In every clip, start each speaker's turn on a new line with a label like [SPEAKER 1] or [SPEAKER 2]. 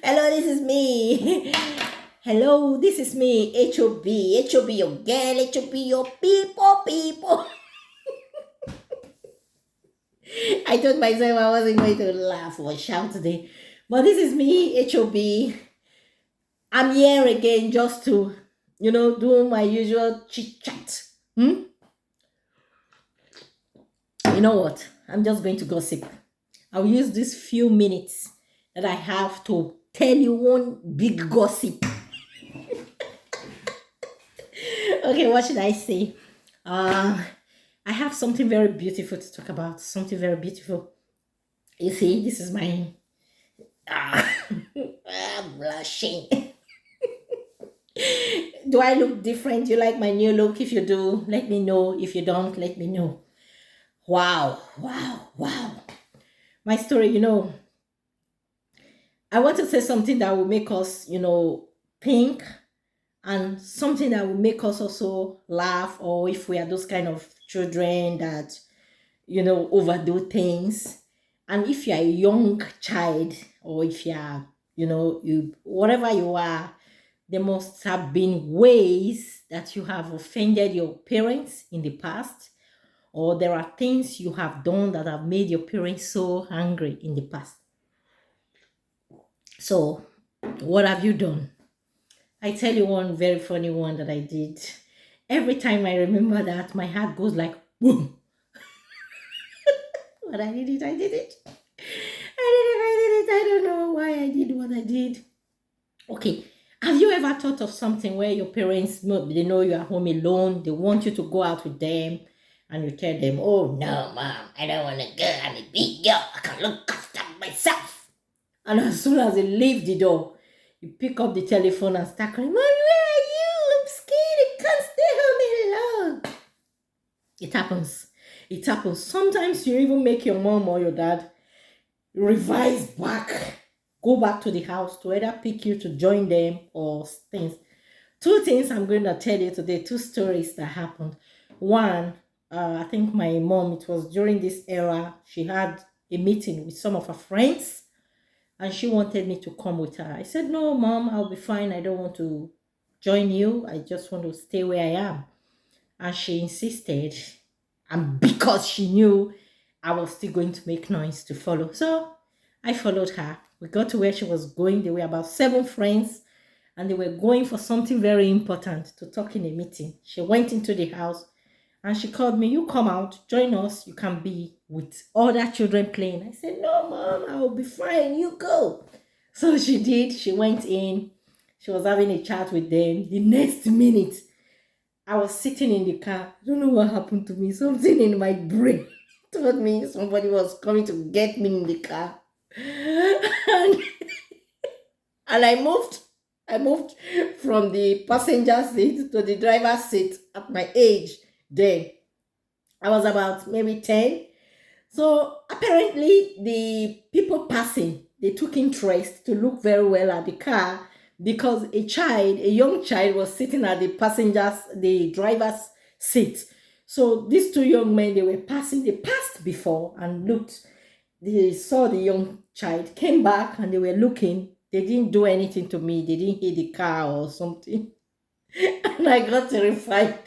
[SPEAKER 1] Hello, this is me. Hello, this is me, HOB. HOB your girl, HOB your people. I told myself I wasn't going to laugh or shout today. But this is me, HOB. I'm here again just to, do my usual chit chat. You know what? I'm just going to gossip. I'll use these few minutes that I have to tell you one big gossip. Okay, what should I say? I have something very beautiful to talk about. Something very beautiful. You see, this is my. I'm blushing. Do I look different? You like my new look? If you do, let me know. If you don't, let me know. Wow. My story, I want to say something that will make us, think, and something that will make us also laugh, or if we are those kind of children that, overdo things. And if you're a young child, or if you're, you whatever you are, there must have been ways that you have offended your parents in the past, or there are things you have done that have made your parents so angry in the past. So, what have you done? I tell you one very funny one that I did. Every time I remember that, my heart goes like boom. But I did it. I did it. I don't know why I did what I did. Okay. Have you ever thought of something where your parents they know you are home alone, they want you to go out with them, and you tell them, "Oh no, mom, I don't want to go. I'm a big girl. I can look after myself." And as soon as they leave the door, you pick up the telephone and start crying, "Mommy, where are you? I'm scared. I can't stay home alone." It happens. It happens. Sometimes you even make your mom or your dad revise back, go back to the house to either pick you to join them or things. Two things I'm going to tell you today, two stories that happened. One, I think my mom, it was during this era, she had a meeting with some of her friends and she wanted me to come with her. I said, "No, mom, I'll be fine. I don't want to join you. I just want to stay where I am." And she insisted. And because she knew I was still going to make noise to follow. So I followed her. We got to where she was going. There were about 7 friends and they were going for something very important to talk in a meeting. She went into the house and she called me, "You come out, join us. You can be with other children playing." I said, "No, mom, I will be fine. You go." So she did. She went in. She was having a chat with them. The next minute, I was sitting in the car. I don't know what happened to me. Something in my brain told me somebody was coming to get me in the car. and, and I moved from the passenger seat to the driver's seat at my age then. I was about maybe 10. So apparently the people passing, they took interest to look very well at the car because a young child was sitting at the driver's seat. So these 2 young men, they passed before and looked. They saw the young child, came back and they were looking. They didn't do anything to me. They didn't hit the car or something. And I got terrified.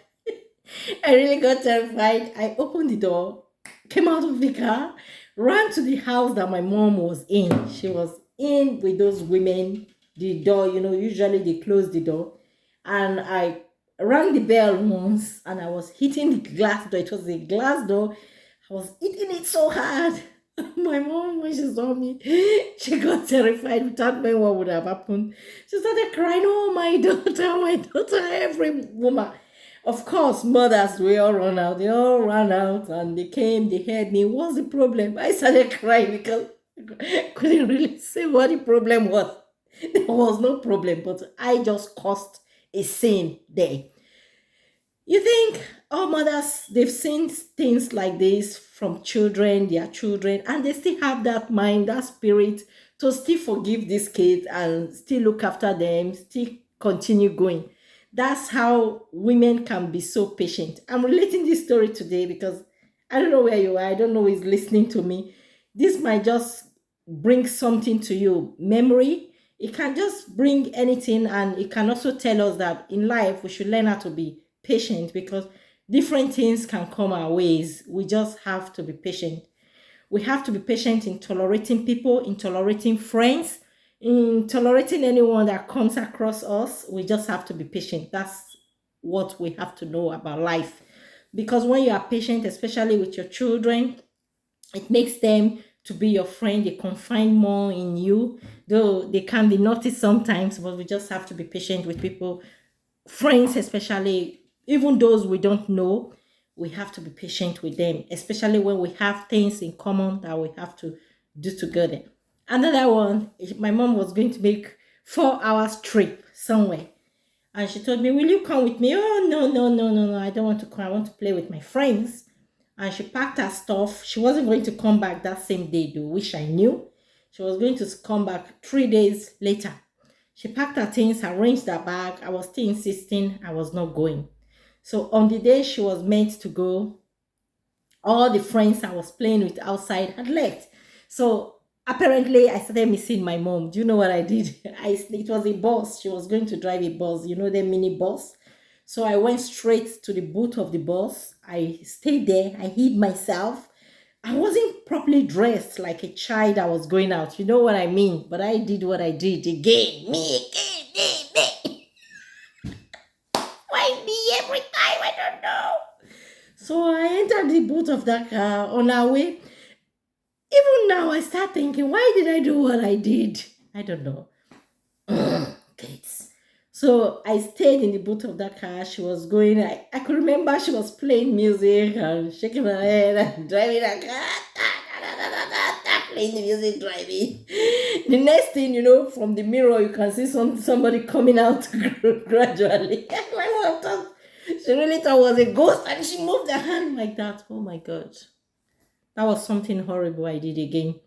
[SPEAKER 1] I really got terrified. I opened the door, came out of the car, ran to the house that my mom was in. She was in with those women. The door, usually they close the door. And I rang the bell once and I was hitting the glass door. It was a glass door. I was hitting it so hard. My mom, when she saw me, she got terrified without knowing what would have happened. She started crying, "Oh, my daughter, every woman." Of course, mothers, we all run out. They all ran out and they came, they heard me. "What's the problem?" I started crying because I couldn't really say what the problem was. There was no problem, but I just caused a scene there. You think all mothers, they've seen things like this from children, their children, and they still have that mind, that spirit to still forgive these kids and still look after them, still continue going. That's how women can be so patient. I'm relating this story today because I don't know where you are. I don't know who is listening to me. This might just bring something to you, memory. It can just bring anything, and it can also tell us that in life we should learn how to be patient, because different things can come our ways. We just have to be patient. We have to be patient in tolerating people, in tolerating friends, in tolerating anyone that comes across us. We just have to be patient. That's what we have to know about life. Because when you are patient, especially with your children, it makes them to be your friend. They confide more in you, though they can be naughty sometimes, but we just have to be patient with people, friends especially, even those we don't know. We have to be patient with them, especially when we have things in common that we have to do together. Another one, my mom was going to make 4 hours trip somewhere, and she told me, will you come with me? Oh, no, no, no, no, no, I don't want to come. I want to play with my friends. And she packed her stuff. She wasn't going to come back that same day, though, which I knew. She was going to come back 3 days later. She packed her things, arranged her bag. I was still insisting I was not going. So on the day she was meant to go, all the friends I was playing with outside had left. So apparently I started missing my mom. Do you know what I did? It was a bus. She was going to drive a bus, you know, the mini bus. So I went straight to the boot of the bus. I stayed there. I hid myself. I wasn't properly dressed like a child that was going out. You know what I mean? But I did what I did again. Me again, me. Why me every time? I don't know. So I entered the boot of that car on our way. Even now, I start thinking, why did I do what I did? I don't know. Kids. So I stayed in the boot of that car. She was going, I could remember she was playing music and shaking her head and driving a car. Playing the music, driving. The next thing you know, from the mirror, you can see somebody coming out gradually. My mom thought, she really thought it was a ghost, and she moved her hand like that. Oh my God. That was something horrible I did again.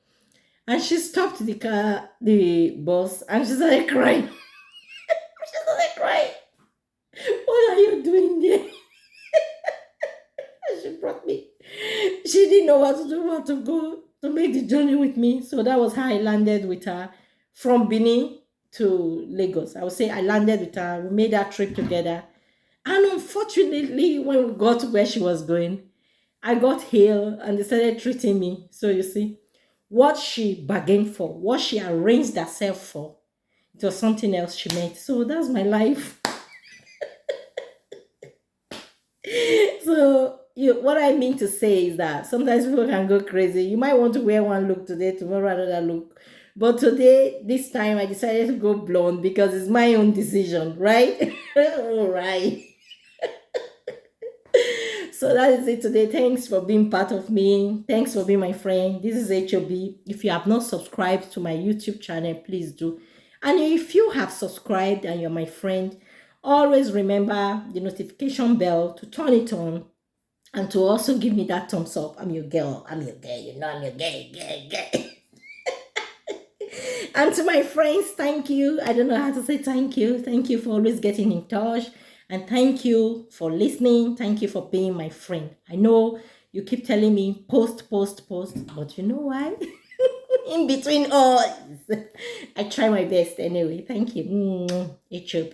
[SPEAKER 1] And she stopped the car, the bus, and she started crying. She started crying. What are you doing there? And she brought me. She didn't know what to do, what to go to make the journey with me. So that was how I landed with her from Benin to Lagos. I would say I landed with her. We made that trip together. And unfortunately, when we got to where she was going, I got ill and they started treating me. So you see, what she bargained for, what she arranged herself for, it was something else she made. So that's my life. So what I mean to say is that sometimes people can go crazy. You might want to wear one look today, tomorrow another look. But today, this time, I decided to go blonde because it's my own decision, right? All right. So that is it today. Thanks for being part of me. Thanks for being my friend. This is HOB. If you have not subscribed to my YouTube channel, please do. And if you have subscribed and you're my friend, always remember the notification bell to turn it on and to also give me that thumbs up. I'm your girl. I'm your girl. You know I'm your girl. And to my friends, thank you. I don't know how to say thank you. Thank you for always getting in touch. And thank you for listening. Thank you for being my friend. I know you keep telling me post, but you know why? In between all, I try my best anyway. Thank you. HOP.